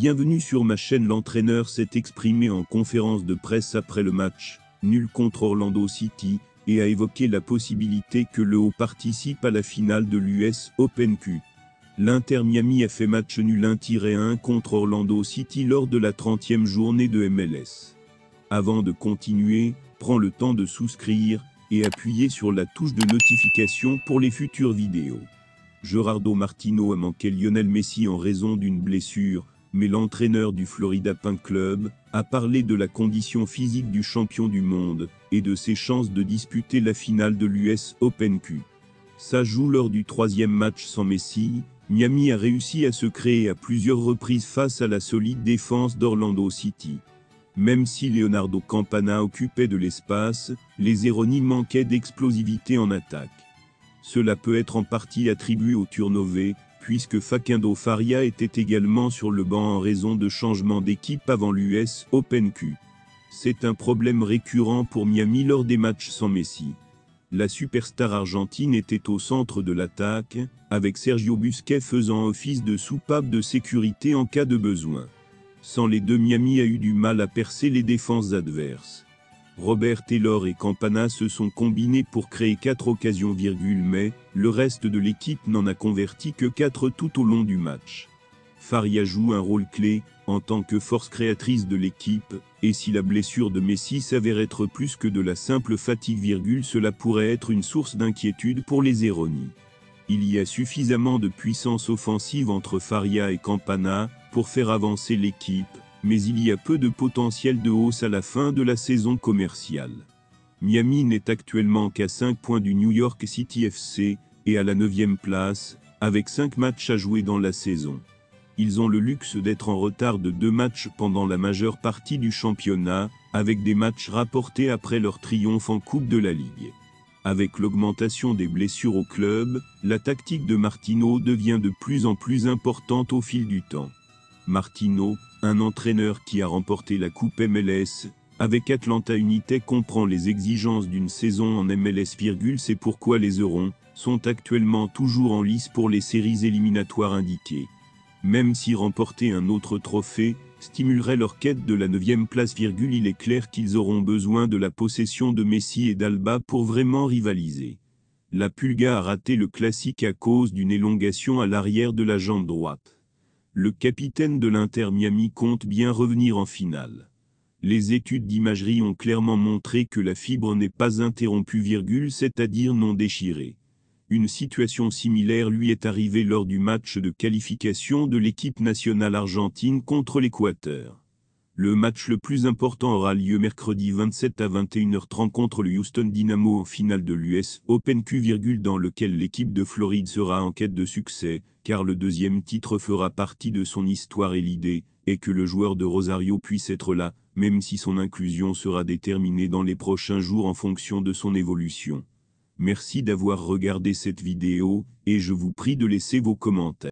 Bienvenue sur ma chaîne. L'entraîneur s'est exprimé en conférence de presse après le match, nul contre Orlando City, et a évoqué la possibilité que le Haut participe à la finale de l'US Open Cup. L'Inter Miami a fait match nul 1-1 contre Orlando City lors de la 30e journée de MLS. Avant de continuer, prends le temps de souscrire et appuyer sur la touche de notification pour les futures vidéos. Gerardo Martino a manqué Lionel Messi en raison d'une blessure, mais l'entraîneur du Florida Pan Club a parlé de la condition physique du champion du monde et de ses chances de disputer la finale de l'US Open Cup. Ça joue lors du 3e match sans Messi. Miami a réussi à se créer à plusieurs reprises face à la solide défense d'Orlando City. Même si Leonardo Campana occupait de l'espace, les Aironi manquaient d'explosivité en attaque. Cela peut être en partie attribué au turnover, puisque Facundo Faria était également sur le banc en raison de changements d'équipe avant l'US Open Cup. C'est un problème récurrent pour Miami lors des matchs sans Messi. La superstar argentine était au centre de l'attaque, avec Sergio Busquets faisant office de soupape de sécurité en cas de besoin. Sans les deux, Miami a eu du mal à percer les défenses adverses. Robert Taylor et Campana se sont combinés pour créer 4 occasions, mais le reste de l'équipe n'en a converti que 4 tout au long du match. Faria joue un rôle clé en tant que force créatrice de l'équipe, et si la blessure de Messi s'avère être plus que de la simple fatigue, cela pourrait être une source d'inquiétude pour les Aironi. Il y a suffisamment de puissance offensive entre Faria et Campana pour faire avancer l'équipe, mais il y a peu de potentiel de hausse à la fin de la saison commerciale. Miami n'est actuellement qu'à 5 points du New York City FC, et à la 9e place, avec 5 matchs à jouer dans la saison. Ils ont le luxe d'être en retard de 2 matchs pendant la majeure partie du championnat, avec des matchs rapportés après leur triomphe en Coupe de la Ligue. Avec l'augmentation des blessures au club, la tactique de Martino devient de plus en plus importante au fil du temps. Martino, un entraîneur qui a remporté la Coupe MLS avec Atlanta United, comprend les exigences d'une saison en MLS, c'est pourquoi les Eurons sont actuellement toujours en lice pour les séries éliminatoires indiquées. Même si remporter un autre trophée stimulerait leur quête de la 9e place, il est clair qu'ils auront besoin de la possession de Messi et d'Alba pour vraiment rivaliser. La Pulga a raté le classique à cause d'une élongation à l'arrière de la jambe droite. Le capitaine de l'Inter Miami compte bien revenir en finale. Les études d'imagerie ont clairement montré que la fibre n'est pas interrompue, c'est-à-dire non déchirée. Une situation similaire lui est arrivée lors du match de qualification de l'équipe nationale argentine contre l'Équateur. Le match le plus important aura lieu mercredi 27 à 21h30 contre le Houston Dynamo en finale de l'US Open Cup, dans lequel l'équipe de Floride sera en quête de succès, car le 2e titre fera partie de son histoire et l'idée est que le joueur de Rosario puisse être là, même si son inclusion sera déterminée dans les prochains jours en fonction de son évolution. Merci d'avoir regardé cette vidéo, et je vous prie de laisser vos commentaires.